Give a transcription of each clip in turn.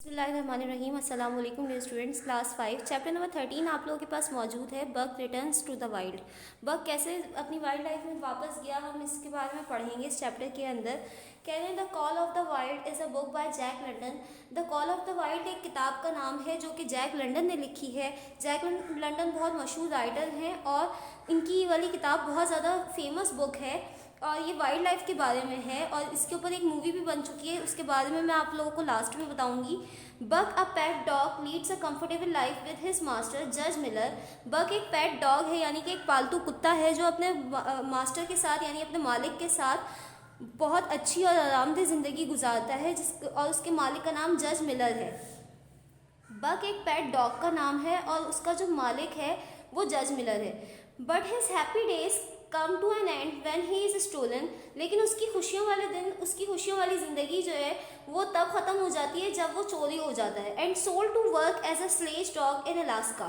बिस्मिल्लाहिर्रहमानिर्रहीम। अस्सलाम वालेकुम dear students. Class 5 chapter number 13 आप लोगों के पास मौजूद है। Buck returns to the wild. Buck कैसे अपनी वाइल्ड लाइफ में वापस गया, हम इसके बारे में पढ़ेंगे इस चैप्टर के अंदर। कह रहे हैं the call of the wild is a book by Jack London. The call of the wild एक किताब का नाम है जो कि जैक लंडन ने लिखी है। जैक लंडन बहुत मशहूर राइटर हैं और इनकी वाली किताब बहुत ज़्यादा फेमस बुक है और ये वाइल्ड लाइफ के बारे में है और इसके ऊपर एक मूवी भी बन चुकी है। उसके बारे में मैं आप लोगों को लास्ट में बताऊंगी। Buck a pet dog leads a comfortable life with his master जज मिलर। बक एक पेट डॉग है यानी कि एक पालतू कुत्ता है जो अपने मास्टर के साथ यानी अपने मालिक के साथ बहुत अच्छी और आरामदेह ज़िंदगी गुजारता है और उसके मालिक का नाम जज मिलर है। बक एक पेट डॉग का नाम है और उसका जो मालिक है वो जज मिलर है। But his happy days come to an end when he is stolen. लेकिन उसकी खुशियों वाले दिन, उसकी खुशियों वाली ज़िंदगी जो है वो तब ख़त्म हो जाती है जब वो चोरी हो जाता है। And sold to work as a sledge dog in Alaska.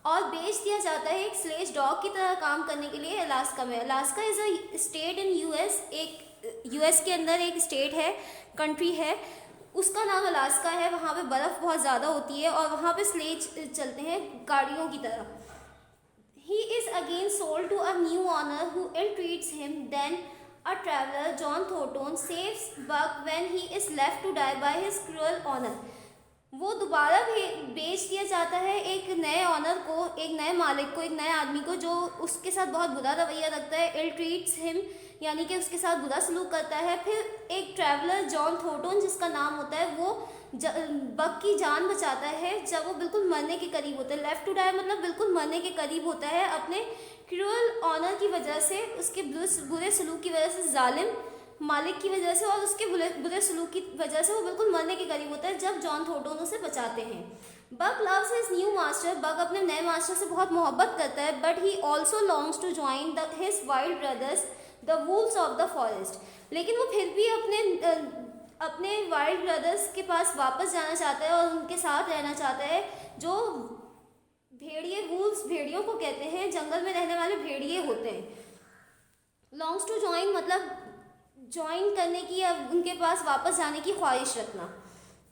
और बेच दिया जाता है एक स्लेज डॉग की तरह काम करने के लिए अलास्का में। Alaska is a state in US. एक यूएस के अंदर एक स्टेट है, कंट्री है, उसका नाम अलास्का है। वहाँ पे बर्फ़ बहुत ज़्यादा होती है और वहाँ पे स्लेज चलते हैं गाड़ियों की तरह। He is again sold to a new owner who ill-treats him. Then a traveler, John Thornton, saves Buck when he is left to die by his cruel owner. वो दोबारा बेच दिया जाता है एक नए ऑनर को, एक नए मालिक को, एक नए आदमी को जो उसके साथ बहुत बुरा रवैया रखता है। इल ट्रीट्स हिम यानी कि उसके साथ बुरा सलूक करता है। फिर एक ट्रैवलर जॉन थॉर्नटन जिसका नाम होता है वो बक की जान बचाता है जब वो बिल्कुल मरने के करीब होता है। लेफ्ट टू डाई मतलब बिल्कुल मरने के करीब होता है अपने क्रूअल ऑनर की वजह से, उसके बुरे सलूक की वजह से, जालिम मालिक की वजह से और उसके बुरे सलूक की वजह से वो बिल्कुल मरने के करीब होता है जब जॉन थॉर्नटन उसे बचाते हैं। Buck loves his new master. Buck अपने नए मास्टर से बहुत मोहब्बत करता है। But he also longs to join his wild brothers the wolves of the forest. लेकिन वो फिर भी अपने वाइल्ड ब्रदर्स के पास वापस जाना चाहता है और उनके साथ रहना चाहता है जो भेड़िए, वुल्व्स भेड़ियों को कहते हैं, जंगल में रहने वाले भेड़िए होते हैं। लॉन्ग्स टू ज्वाइन मतलब ज्वाइन करने की या उनके पास वापस जाने की ख्वाहिश रखना।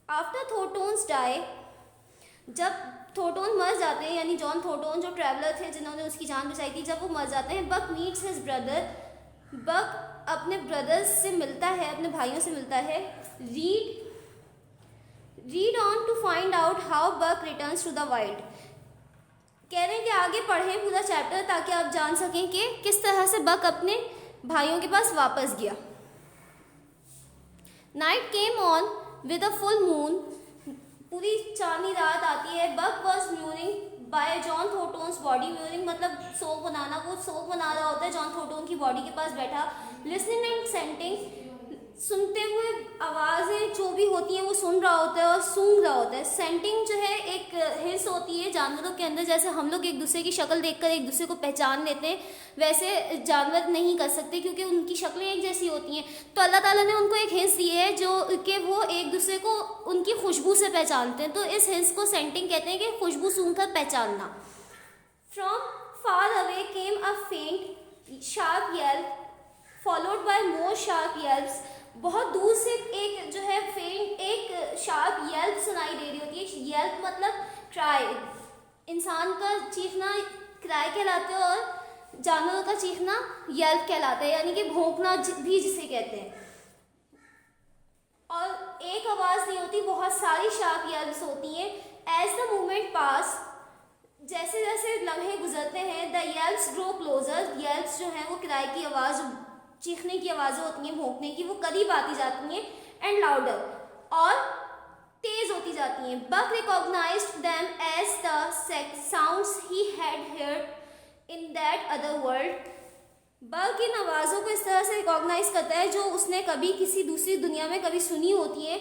आफ्टर थॉर्नटन्स डाई, जब थॉर्नटन मर जाते हैं यानी जॉन थॉर्नटन जो ट्रैवलर थे जिन्होंने उसकी जान बचाई थी, जब वो मर जाते हैं बक मीट्स हिज ब्रदर। बक अपने ब्रदर्स से मिलता है, अपने भाइयों से मिलता है। Read on to find out how Buck returns to the wild. कह रहे हैं कि आगे पढ़ें पूरा चैप्टर ताकि आप जान सकें कि किस तरह से बक अपने भाइयों के पास वापस गया। Night came on with a full moon. पूरी चांदनी रात आती है। बक वॉज म्यूरिंग बाय जॉन थॉर्नटन्स बॉडी। म्यूरिंग मतलब सोग बनाना। वो सोग बना रहा होता है जॉन थॉर्नटन की बॉडी के पास बैठा। लिसनिंग एंड सेंटिंग, सुनते हुए आवाज़ें जो भी होती हैं वो सुन रहा होता है और सूंघ रहा होता है। सेंटिंग जो है एक हिस्स होती है जानवरों के अंदर। जैसे हम लोग एक दूसरे की शक्ल देखकर एक दूसरे को पहचान लेते हैं, वैसे जानवर नहीं कर सकते क्योंकि उनकी शक्लें एक जैसी होती हैं। तो अल्लाह ताला ने उनको एक हिस्स दी है जो कि वो एक दूसरे को उनकी खुशबू से पहचानते हैं। तो इस हिस्स को सेंटिंग कहते हैं कि खुशबू सूंघ कर पहचानना। From far away came a faint sharp yelp followed by more sharp yelps. बहुत दूर से एक जो है फेंट एक शार्प येल्प सुनाई दे रही होती है। येल्प मतलब क्राई, इंसान का चीखना क्राई कहलाता है और जानवरों का चीखना येल्प कहलाता है यानी कि भौंकना भी जिसे कहते हैं। और एक आवाज़ नहीं होती, बहुत सारी शार्प येल्प्स होती हैं। एज द मोमेंट पास, जैसे जैसे लम्हे गुजरते हैं, द येल्प्स ग्रो क्लोजर। येल्प्स जो हैं वो क्राई की आवाज़, चीखने की आवाज़ें होती हैं, भौंकने की, वो करीब आती जाती हैं। एंड लाउडर, और तेज होती जाती हैं। Buck recognized them as the sounds he had heard in that other world. Buck इन आवाज़ों को इस तरह से रिकॉग्नाइज करता है जो उसने कभी किसी दूसरी दुनिया में कभी सुनी होती है।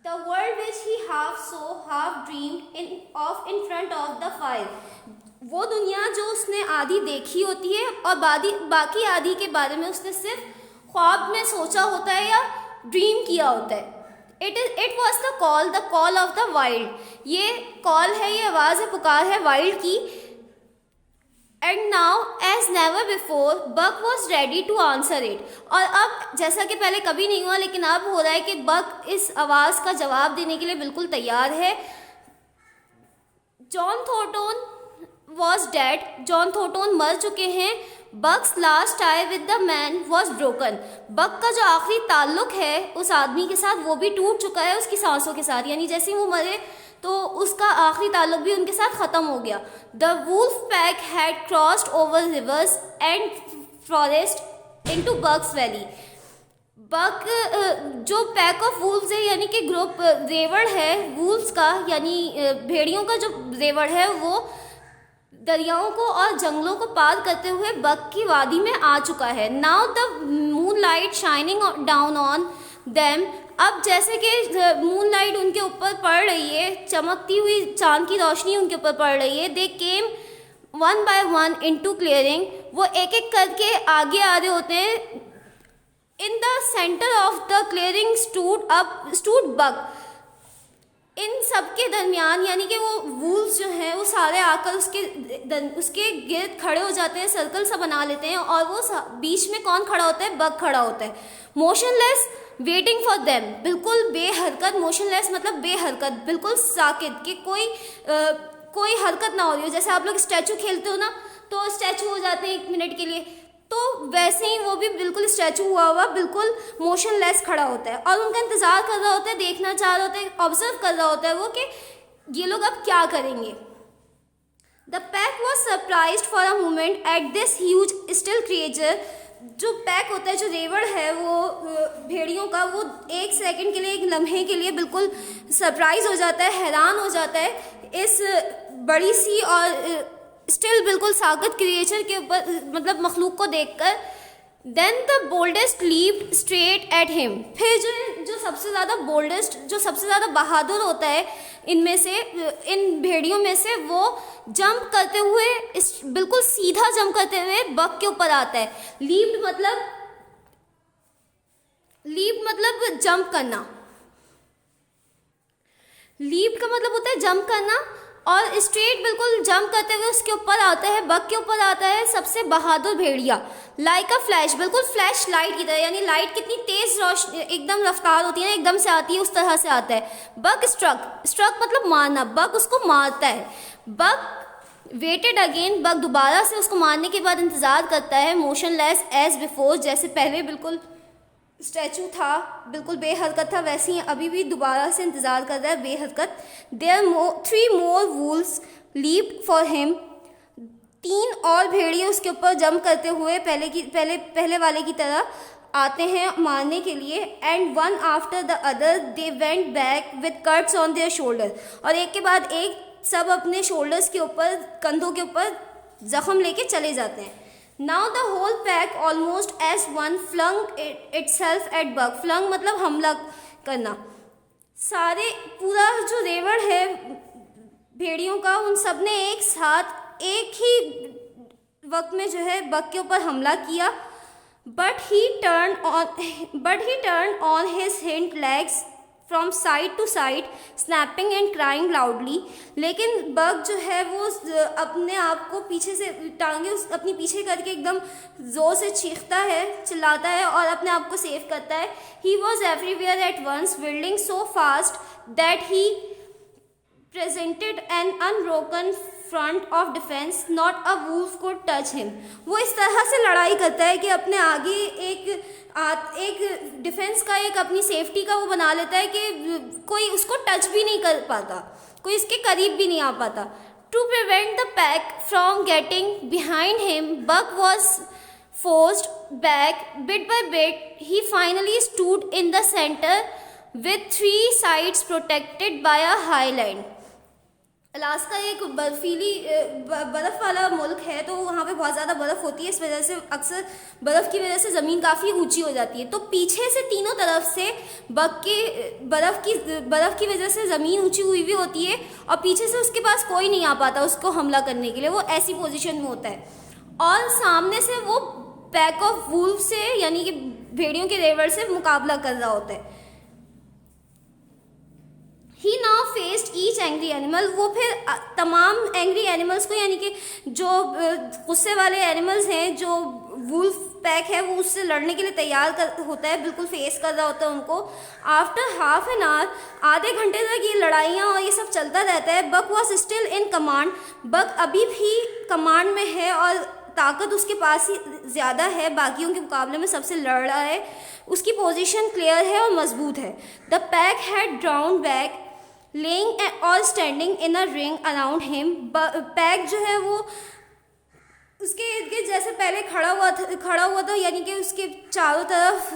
The world which he half so half dreamed of in front of the fire. वो दुनिया जो उसने आधी देखी होती है और बाकी आधी के बारे में उसने सिर्फ ख्वाब में सोचा होता है या ड्रीम किया होता है। It was the call of the wild. ये कॉल है, ये आवाज़ है, पुकार है वाइल्ड की। And now as never before Buck was ready to answer it. और अब जैसा कि पहले कभी नहीं हुआ, लेकिन अब हो रहा है कि बक इस आवाज़ का जवाब देने के लिए बिल्कुल तैयार है। John Thornton was dead, John Thornton मर चुके हैं। Buck's last tie with the man was broken, Buck का जो आखिरी ताल्लुक है उस आदमी के साथ वो भी टूट चुका है उसकी सांसों के साथ, यानी जैसे ही वो मरे तो उसका आखिरी ताल्लुक भी उनके साथ ख़त्म हो गया। The wolf pack had crossed over rivers and forests into Buck's valley. Buck जो पैक ऑफ वुल्व्स है यानी कि ग्रुप रेवड़ है वुल्व्स का, यानी भेड़ियों का जो रेवड़ है वो दरियाओं को और जंगलों को पार करते हुए बक की वादी में आ चुका है। Now the moon light shining down on them, अब जैसे कि मून लाइट उनके ऊपर पड़ रही है, चमकती हुई चांद की रोशनी उनके ऊपर पड़ रही है। They came one by one into clearing, वो एक एक करके आगे आ रहे होते हैं। In the center of the clearing stood Buck, इन सब के दरमियान यानी कि वो वूल्स जो हैं वो सारे आकर उसके गिर्द खड़े हो जाते हैं, सर्कल सा बना लेते हैं, और वो बीच में कौन खड़ा होता है? बक खड़ा होता है। मोशनलेस वेटिंग फॉर देम, बिल्कुल बेहरकत, मोशनलेस मतलब बेहरकत, बिल्कुल साकित कि कोई हरकत ना हो रही हो। जैसे आप लोग स्टैचू खेलते हो ना, तो स्टैचू हो जाते हैं 1 मिनट के लिए, तो वैसे ही वो भी बिल्कुल स्टैचू हुआ बिल्कुल मोशनलेस खड़ा होता है और उनका इंतज़ार कर रहा होता है, देखना चाह रहा होता है, ऑब्जर्व कर रहा होता है वो कि ये लोग अब क्या करेंगे। The pack was surprised for a moment at this huge still creature, जो पैक होता है, जो रेवड़ है वो भेड़ियों का, वो 1 सेकंड के लिए, 1 लम्हे के लिए बिल्कुल सरप्राइज हो जाता है, हैरान हो जाता है इस बड़ी सी और स्टिल बिल्कुल साकत क्रिएचर के ऊपर, मतलब मखलूक को देखकर। Then the boldest leaped straight at him, फिर जो सबसे ज़्यादा बोल्डेस्ट, जो सबसे ज़्यादा बहादुर होता है इनमें से, इन भेड़ियों में से, वो जंप करते हुए बिल्कुल सीधा जंप करते हुए बक के ऊपर आता है। लीप्ड मतलब जंप करना, लीप का मतलब होता है जंप करना, और स्ट्रेट बिल्कुल जंप करते हुए उसके ऊपर आता है, बक के ऊपर आता है सबसे बहादुर भेड़िया। लाइक अ फ्लैश, बिल्कुल फ्लैश लाइट की तरह, यानी लाइट कितनी तेज रोशनी एकदम रफ्तार होती है ना, एकदम से आती है, उस तरह से आता है। बक स्ट्रक मतलब मारना, बक उसको मारता है। बक वेटेड अगेन, बक दोबारा से उसको मारने के बाद इंतजार करता है। मोशनलेस एज बिफोर, जैसे पहले बिल्कुल स्टैचू था, बिल्कुल बेहरकत था, वैसे ही अभी भी दोबारा से इंतज़ार कर रहा है बेहरकत। There 3 more wolves leaped for him, 3 और भेड़िए उसके ऊपर जंप करते हुए पहले वाले की तरह आते हैं मारने के लिए। And one after the other they went back with cuts on their shoulder, और एक के बाद एक सब अपने शोल्डर्स के ऊपर, कंधों के ऊपर जख्म लेके चले जाते हैं। Now the whole pack almost as one flung itself at buck, flung मतलब हमला करना। सारे पूरा जो रेवड़ है भेड़ियों का, उन सब ने एक साथ एक ही वक्त में जो है बक के ऊपर हमला किया। But he turned on his hind legs from side to side, snapping and crying loudly, लेकिन बग जो है वो अपने आप को पीछे से टांगे अपनी पीछे करके एकदम जोर से चीखता है, चिल्लाता है और अपने आप को सेव करता है। He was everywhere at once, whirling so fast that he presented an unbroken front of defense, not a wolf could touch him। वो इस तरह से लड़ाई करता है कि अपने आगे एक डिफेंस का, एक अपनी सेफ्टी का वो बना लेता है कि कोई उसको टच भी नहीं कर पाता, कोई इसके करीब भी नहीं आ पाता। To prevent the pack from getting behind him, Buck was forced back bit by bit. He finally stood in the center with 3 sides protected by a high land. Alaska एक बर्फीली बर्फ़ वाला मुल्क है, तो वहाँ पे बहुत ज़्यादा बर्फ़ होती है, इस वजह से अक्सर बर्फ़ की वजह से ज़मीन काफ़ी ऊंची हो जाती है। तो पीछे से तीनों तरफ से बर्फ़ की वजह से ज़मीन ऊंची हुई भी होती है और पीछे से उसके पास कोई नहीं आ पाता उसको हमला करने के लिए, वो ऐसी पोजीशन में होता है। और सामने से वो पैक ऑफ वुल्फ से, यानी कि भेड़ियों के रेवड़ से मुकाबला कर रहा होता है। He now faced each each angry animal, वो फिर तमाम एंग्री एनिमल्स को, यानी कि जो गुस्से वाले एनिमल्स हैं, जो वुल्फ पैक है, वो उससे लड़ने के लिए तैयार होता है, बिल्कुल फेस कर रहा होता है उनको। आफ्टर हाफ एन आवर, आधे घंटे तक ये लड़ाइयाँ और ये सब चलता रहता है। बक वॉज स्टिल इन कमांड, बक अभी भी कमांड में है और ताकत उसके पास ही ज़्यादा है, बाकियों के मुकाबले में सबसे लड़ रहा है, उसकी पोजीशन क्लियर है और मजबूत है। The pack had drawn back lying or standing in a ring around him, pack जो है वो उसके इर्द गिर्द जैसे पहले खड़ा हुआ था, यानी कि उसके चारों तरफ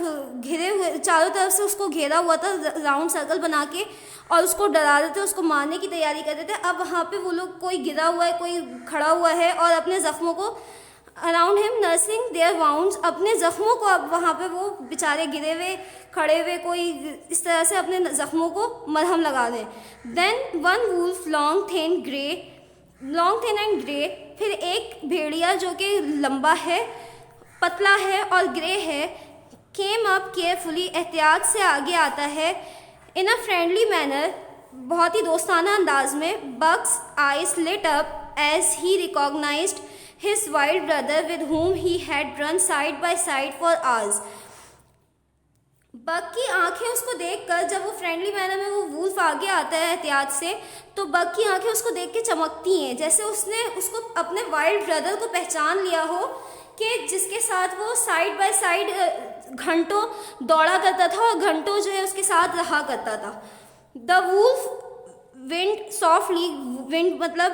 से उसको घेरा हुआ था राउंड सर्कल बना के, और उसको डरा रहे थे, उसको मारने की तैयारी कर रहे थे। अब वहाँ पे वो लोग, कोई गिरा हुआ है, कोई खड़ा हुआ है, और अपने ज़ख्मों को around him nursing their wounds, अपने ज़ख्मों को, अब वहाँ पे वो बेचारे गिरे हुए, खड़े हुए, कोई इस तरह से अपने ज़ख्मों को मरहम लगा दें। Then one wolf long thin and grey, फिर एक भेड़िया जो कि लंबा है, पतला है और ग्रे है, केम अप केयरफुली, एहतियात से आगे आता है, इन अ फ्रेंडली मैनर, बहुत ही दोस्ताना अंदाज में। Buck's eyes lit up as he recognized his wild brother with whom he had run side by side for hours. Buck की आंखें उसको देखकर, जब वो फ्रेंडली मैनर में वो वुल्फ आगे आता है एहतियात से, तो बक की आंखें उसको देख के चमकती हैं, जैसे उसने उसको अपने वाइल्ड ब्रदर को पहचान लिया हो, कि जिसके साथ वो साइड बाय साइड घंटों दौड़ा करता था और घंटों जो है उसके साथ रहा करता था। The wolf whined softly, whined मतलब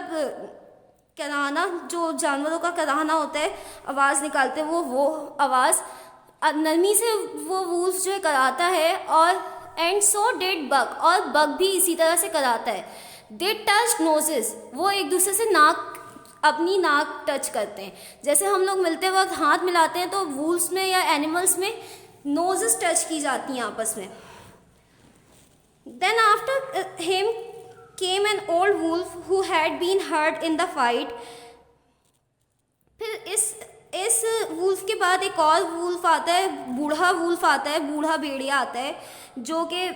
कराहना, जो जानवरों का कराहना होता है, आवाज़ निकालते हैं, वो आवाज़ नरमी से वो वुल्फ जो है कराता है। और एंड सो डिड बक, और बक भी इसी तरह से कराता है। दे टच नोजेस, वो एक दूसरे से अपनी नाक टच करते हैं, जैसे हम लोग मिलते वक्त हाथ मिलाते हैं, तो वुल्फ्स में या एनिमल्स में नोजेस टच की जाती हैं आपस में। Then after him came an old wolf who had been hurt in the fight. फिर इस वुल्फ के बाद एक और वुल्फ आता है, बूढ़ा वुल्फ आता है, बूढ़ा भेड़िया आता है, जो कि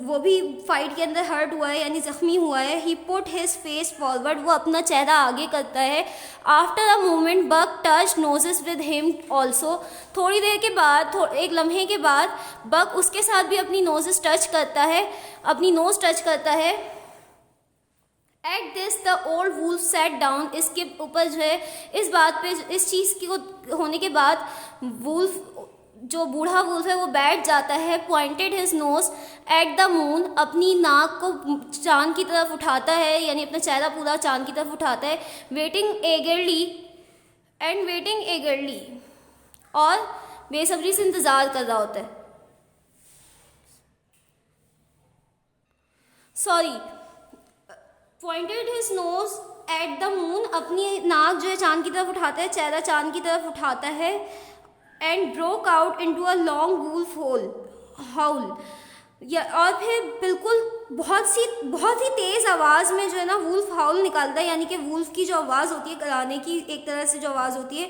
वो भी फाइट के अंदर हर्ट हुआ है, यानी ज़ख्मी हुआ है। He put his face forward, वो अपना चेहरा आगे करता है। After a moment Buck touch noses with him also, थोड़ी देर के बाद, एक लम्हे के बाद बक उसके साथ भी अपनी नोजेस टच करता है, अपनी नोज टच करता है। At this the old wolf sat down, इसके ऊपर जो है, इस बात पे, इस चीज़ की होने के बाद वुल्फ, जो बूढ़ा वुल्फ है, वो बैठ जाता है। Pointed his nose eight the moon, अपनी नाक को चांद की तरफ उठाता है, यानी अपना चेहरा पूरा चांद की तरफ उठाता है। वेटिंग एगरली, और बेसब्री से इंतज़ार कर रहा होता है। Pointed his nose eight the moon, अपनी नाक जो है चांद की तरफ उठाता है, चेहरा चांद की तरफ उठाता है। And broke out into a long wolf howl, और फिर बिल्कुल बहुत ही तेज़ आवाज़ में जो है ना वुल्फ हाउल निकालता है, यानी कि वुल्फ की जो आवाज़ होती है, कराने की एक तरह से जो आवाज़ होती है,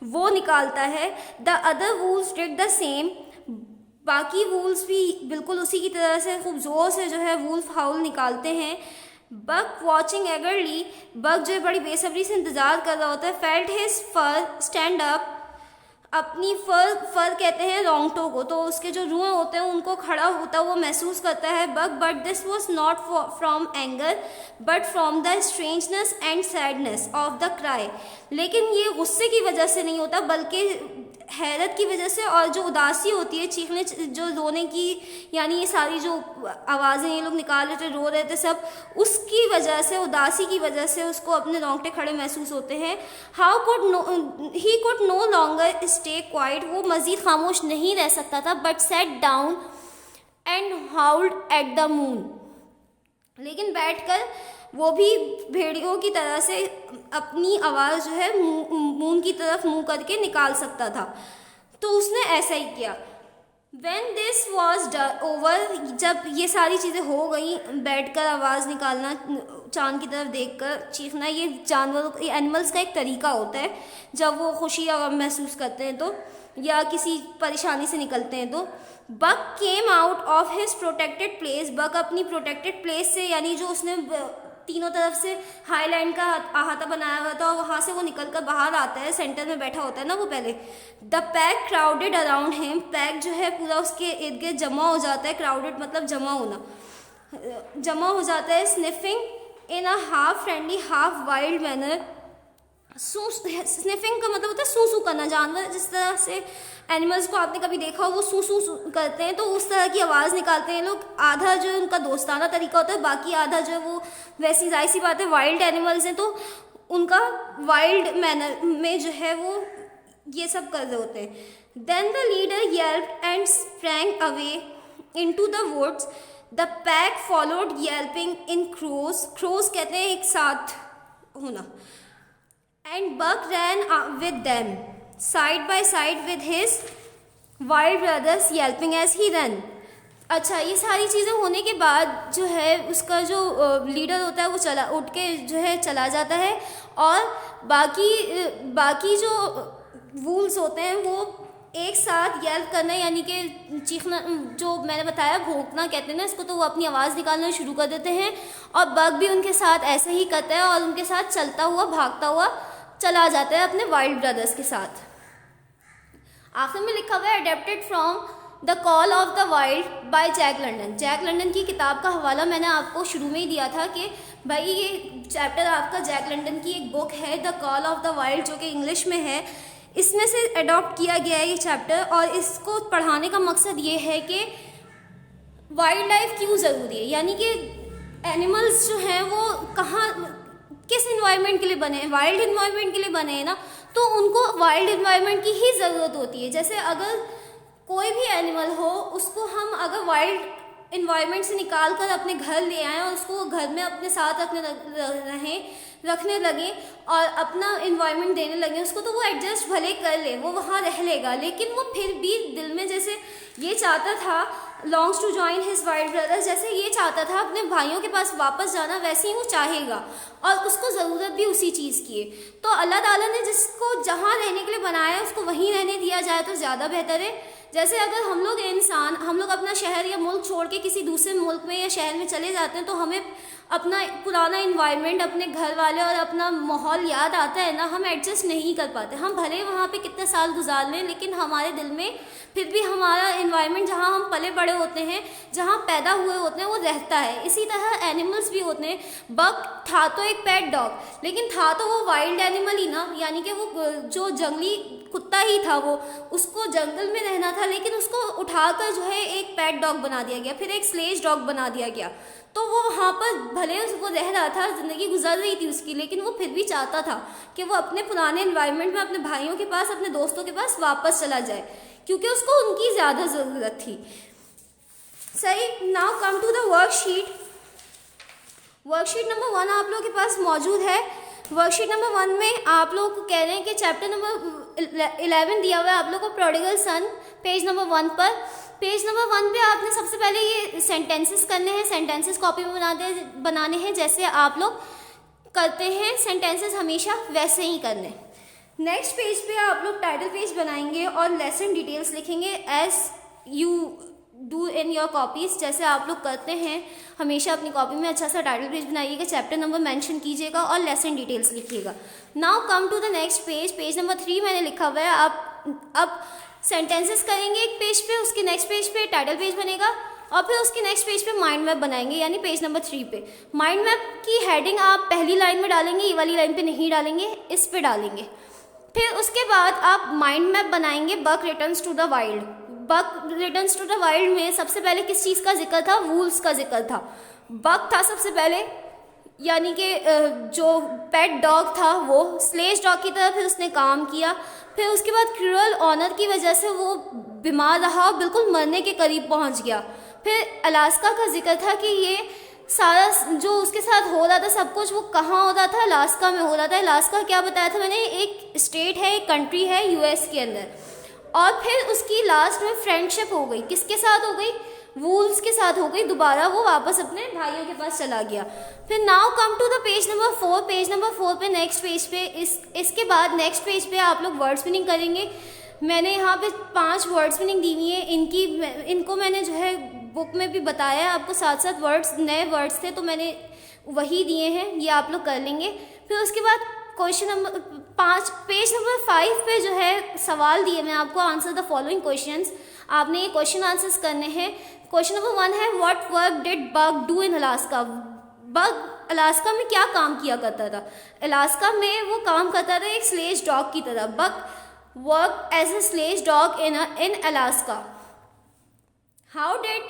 वो निकालता है। The other wolves did the same, बाकी वुल्फ्स भी बिल्कुल उसी की तरह से खूब ज़ोर से जो है वुल्फ हाउल निकालते हैं। बक वॉचिंग एगरली, बक जो है बड़ी बेसब्री से इंतज़ार कर रहा होता है। फेल्ट हिज फर स्टैंड अप, अपनी फर कहते हैं रोंगटों को, तो उसके जो रुएं होते हैं उनको खड़ा होता वो महसूस करता है Buck. But this was not from anger but from the strangeness and sadness of the cry, लेकिन ये गुस्से की वजह से नहीं होता, बल्कि हैरत की वजह से, और जो उदासी होती है, चीखने, जो रोने की, यानी ये सारी जो आवाज़ें ये लोग निकाल रहे थे, रो रहे थे सब, उसकी वजह से, उदासी की वजह से उसको अपने रोंगटे खड़े महसूस होते हैं। He could no longer stay quiet, वो मज़ीद खामोश नहीं रह सकता था। But sat down and howled at the moon, लेकिन बैठकर वो भी भेड़ियों की तरह से अपनी आवाज़ जो है मून की तरफ मुंह करके निकाल सकता था, तो उसने ऐसा ही किया। When this was over, जब ये सारी चीज़ें हो गई, बैठकर आवाज़ निकालना, चांद की तरफ देखकर चीखना, ये जानवरों, ये एनिमल्स का एक तरीका होता है जब वो खुशी या गम महसूस करते हैं तो, या किसी परेशानी से निकलते हैं तो। Buck came out of his protected place, Buck अपनी प्रोटेक्टेड प्लेस से, यानी जो उसने तीनों तरफ से हाईलैंड का अहाता बनाया हुआ था, और वहाँ से वो निकल कर बाहर आता है, सेंटर में बैठा होता है ना वो पहले। The pack crowded around him, pack जो है पूरा उसके इर्द गिर्द जमा हो जाता है, क्राउडेड मतलब जमा होना, जमा हो जाता है। Sniffing in a half friendly half wild manner, sniffing का मतलब होता है सू सू करना। जानवर जिस तरह से एनिमल्स को आपने कभी देखा हो वो सू सू करते हैं, तो उस तरह की आवाज़ निकालते हैं लोग। आधा जो उनका दोस्ताना तरीका होता है, बाकी आधा जो वो वैसी जाहिर सी बात है वाइल्ड एनिमल्स हैं, तो उनका वाइल्ड मैनर में जो है वो ये सब कर रहे होते हैं। Then the leader yelped and sprang away into the woods, the pack followed yelping in chorus, chorus कहते हैं एक साथ होना। And Buck ran with them, side by side with his wild brothers, yelping as he ran. अच्छा, ये सारी चीज़ें होने के बाद जो है उसका जो लीडर होता है वो उठ के जो है चला जाता है, और बाकी जो वूल्स होते हैं वो एक साथ येल्प करना, यानी कि चीखना, जो मैंने बताया भौंकना कहते हैं ना इसको, तो वो अपनी आवाज़ निकालना शुरू कर देते हैं, और बग भी उनके साथ ऐसे ही करता है और उनके साथ चलता हुआ भागता हुआ चला जाता है अपने वाइल्ड ब्रदर्स के साथ। आखिर में लिखा हुआ है adapted from the call of the Wild by Jack London. Jack London की किताब का हवाला मैंने आपको शुरू में ही दिया था कि भाई ये चैप्टर आपका जैक लंडन की एक बुक है the call of the wild, जो कि इंग्लिश में है, इसमें से अडॉप्ट किया गया है ये चैप्टर। और इसको पढ़ाने का मकसद ये है कि वाइल्ड लाइफ क्यों ज़रूरी है, यानी कि एनिमल्स जो हैं वो कहाँ किस इन्वायरमेंट के लिए बने हैं, वाइल्ड इन्वायरमेंट के लिए बने हैं ना, तो उनको वाइल्ड इन्वायरमेंट की ही ज़रूरत होती है। जैसे अगर कोई भी एनिमल हो, उसको हम अगर वाइल्ड इन्वायरमेंट से निकाल कर अपने घर ले आएँ और उसको घर में अपने साथ रखने लगे और अपना इन्वायरमेंट देने लगे उसको, तो वो एडजस्ट भले कर ले, वो वहाँ रह लेगा, लेकिन वो फिर भी दिल में जैसे ये चाहता था longs to join his wild brothers, जैसे ये चाहता था अपने भाइयों के पास वापस जाना, वैसे ही वो चाहेगा और उसको ज़रूरत भी उसी चीज़ की है। तो अल्लाह ताला ने जिसको जहाँ रहने के लिए बनाया है उसको वहीं रहने दिया जाए तो ज़्यादा बेहतर है। जैसे अगर हम लोग अपना शहर या मुल्क छोड़ के किसी दूसरे मुल्क में या शहर में चले जाते हैं, तो हमें अपना पुराना इन्वायरमेंट, अपने घर वाले और अपना माहौल याद आता है ना, हम एडजस्ट नहीं कर पाते। हम भले वहाँ पे कितने साल गुजार लें, लेकिन हमारे दिल में फिर भी हमारा इन्वायरमेंट, जहाँ हम पले बड़े होते हैं, जहाँ पैदा हुए होते हैं, वो रहता है। इसी तरह एनिमल्स भी होते हैं। बग था तो एक पेट डॉग, लेकिन था तो वो वाइल्ड एनिमल ही ना, यानी कि वो जो जंगली कुत्ता ही था, वो उसको जंगल में रहना था, लेकिन उसको उठाकर जो है एक पेट डॉग बना दिया गया, फिर एक स्लेज डॉग बना दिया गया। तो वो वहाँ पर भले वो रह रहा था, ज़िंदगी गुजर रही थी उसकी, लेकिन वो फिर भी चाहता था कि वो अपने पुराने एनवायरनमेंट में, अपने भाइयों के पास, अपने दोस्तों के पास वापस चला जाए, क्योंकि उसको उनकी ज़्यादा ज़रूरत थी। सही, now come to the worksheet. Worksheet number 1 आप लोगों के पास मौजूद है। वर्कशीट नंबर 1 में आप लोगों को कह रहे हैं कि चैप्टर नंबर 11 दिया हुआ है आप लोगों को, प्रोडिगल सन, पेज नंबर 1 पर। पेज नंबर 1 पे आपने सबसे पहले ये सेंटेंसेस करने हैं, सेंटेंसेस कॉपी में बनाने हैं, जैसे आप लोग करते हैं सेंटेंसेस हमेशा वैसे ही करने। नेक्स्ट पेज पे आप लोग टाइटल पेज बनाएंगे और लेसन डिटेल्स लिखेंगे as you do in your copies, जैसे आप लोग करते हैं हमेशा अपनी कॉपी में अच्छा सा टाइटल पेज बनाइएगा, चैप्टर नंबर मेंशन कीजिएगा और लेसन डिटेल्स लिखिएगा। Now come to the next page. Page number 3 मैंने लिखा हुआ है। आप अब सेंटेंसेस करेंगे एक पेज पे, उसके नेक्स्ट पेज पे टाइटल पेज बनेगा और फिर उसके नेक्स्ट पेज पे माइंड मैप बनाएंगे, यानी पेज नंबर 3 पे। माइंड मैप की हेडिंग आप पहली लाइन में डालेंगे, ये वाली लाइन पे नहीं डालेंगे, इस पे डालेंगे। फिर उसके बाद आप माइंड मैप बनाएंगे Buck returns to the wild. Buck returns to the wild में सबसे पहले किस चीज़ का जिक्र था? वूल्स का जिक्र था। बक था सबसे पहले, यानी कि जो पेट डॉग था वो स्लेज डॉग की तरह फिर उसने काम किया। फिर उसके बाद क्रूअल ऑनर की वजह से वो बीमार रहा और बिल्कुल मरने के करीब पहुंच गया। फिर अलास्का का जिक्र था कि ये सारा जो उसके साथ हो रहा था सब कुछ, वो कहाँ हो रहा था? अलास्का में हो रहा था। अलास्का क्या बताया था मैंने? एक स्टेट है, एक कंट्री है यूएस के अंदर। और फिर उसकी लास्ट में फ्रेंडशिप हो गई, किसके साथ हो गई, वुल्व्स के साथ हो गई, दोबारा वो वापस अपने भाइयों के पास चला गया। फिर now come to the page number 4, page number 4 पे नेक्स्ट पेज पे इसके बाद नेक्स्ट पेज पे आप लोग वर्ड्स मीनिंग करेंगे। मैंने यहाँ पे 5 वर्ड्स मीनिंग दी हुई है, इनको मैंने जो है बुक में भी बताया है आपको, साथ साथ वर्ड्स नए वर्ड्स थे तो मैंने वही दिए हैं, ये आप लोग कर लेंगे। फिर उसके बाद क्वेश्चन नंबर 5 पेज नंबर 5 पे जो है सवाल दिए मैं आपको, आंसर द फॉलोइंग क्वेश्चंस, आपने ये क्वेश्चन आंसर्स करने हैं। क्वेश्चन नंबर 1 है what work did bug do in Alaska, bug Alaska में क्या काम किया करता था। अलास्का में वो काम करता था एक स्लेज डॉग की तरह। Buck work as a sledge dog in Alaska. How did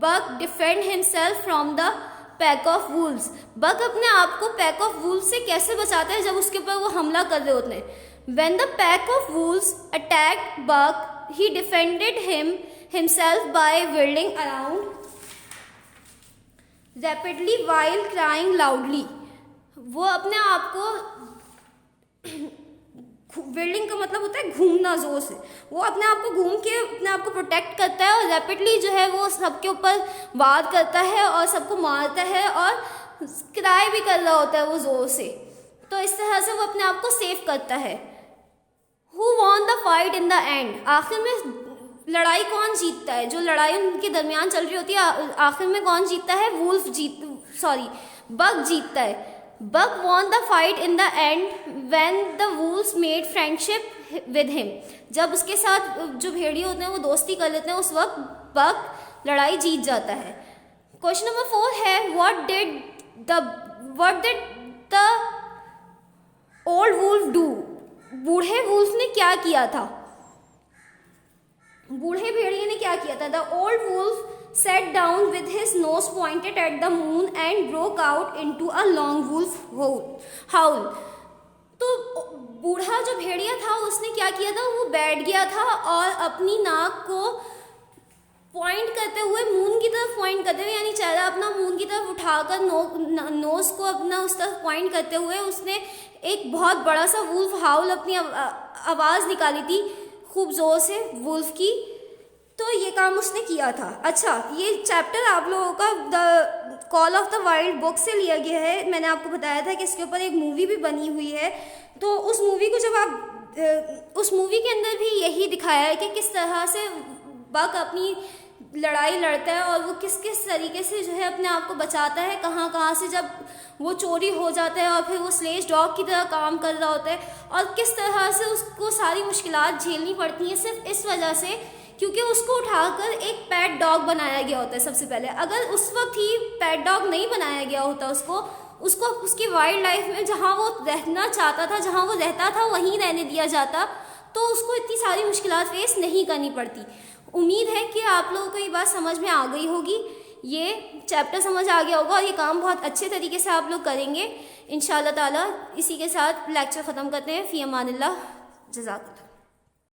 Buck defend himself from the pack of wolves, Buck अपने आप को पैक ऑफ वुल्व्स से कैसे बचाता है जब उसके ऊपर वो हमला कर रहे होते हैं। When the pack of Wolves attacked bug he defended himself by whirling around rapidly while crying loudly, वो अपने आप को, whirling का मतलब होता है घूमना जोर से, वो अपने आप को घूम के अपने आप को प्रोटेक्ट करता है और रैपिडली जो है वो सबके ऊपर वार करता है और सबको मारता है और क्राई भी कर रहा होता है वो जोर से, तो इस तरह से वो अपने आप को सेव करता है। Who won the fight in the end, आखिर में लड़ाई कौन जीतता है, जो लड़ाई उनके दरमियान चल रही होती है आखिर में कौन जीतता है, बग जीतता है। Bug won the fight in the end when the wolves made friendship with him, जब उसके साथ जो भेड़िए होते हैं वो दोस्ती कर लेते हैं उस वक्त बग लड़ाई जीत जाता है। क्वेश्चन नंबर 4 है what did the old wolf do, बूढ़े वुल्फ ने क्या किया था, बूढ़े भेड़िए ने क्या किया था। The old wolf sat down with his nose pointed at the moon and broke out into a long wolf howl, तो बूढ़ा जो भेड़िया था उसने क्या किया था, वो बैठ गया था और अपनी नाक को पॉइंट करते हुए, मून की तरफ पॉइंट करते हुए, यानी चेहरा अपना मून की तरफ उठाकर नोज को अपना उस तरफ पॉइंट करते हुए उसने एक बहुत बड़ा सा वुल्फ हाउल अपनी आवाज़ निकाली थी खूब ज़ोर से वुल्फ की, तो ये काम उसने किया था। अच्छा, ये चैप्टर आप लोगों का the call of the wild book से लिया गया है। मैंने आपको बताया था कि इसके ऊपर एक मूवी भी बनी हुई है, तो उस मूवी को जब आप उस मूवी के अंदर भी यही दिखाया है कि किस तरह से बग अपनी लड़ाई लड़ता है और वो किस किस तरीके से जो है अपने आप को बचाता है, कहाँ कहाँ से जब वो चोरी हो जाता है और फिर वो स्लेज डॉग की तरह काम कर रहा होता है और किस तरह से उसको सारी मुश्किलात झेलनी पड़ती हैं सिर्फ इस वजह से क्योंकि उसको उठाकर एक पेट डॉग बनाया गया होता है। सबसे पहले अगर उस वक्त ही पेट डॉग नहीं बनाया गया होता उसको उसकी वाइल्ड लाइफ में जहाँ वो रहना चाहता था, जहाँ वो रहता था वहीं रहने दिया जाता, तो उसको इतनी सारी मुश्किलात फेस नहीं करनी पड़ती। उम्मीद है कि आप लोगों को ये बात समझ में आ गई होगी, ये चैप्टर समझ आ गया होगा और ये काम बहुत अच्छे तरीके से आप लोग करेंगे इंशाअल्लाह ताला। इसी के साथ लेक्चर ख़त्म करते हैं। फ़ी अमानिल्लाह, जज़ाक।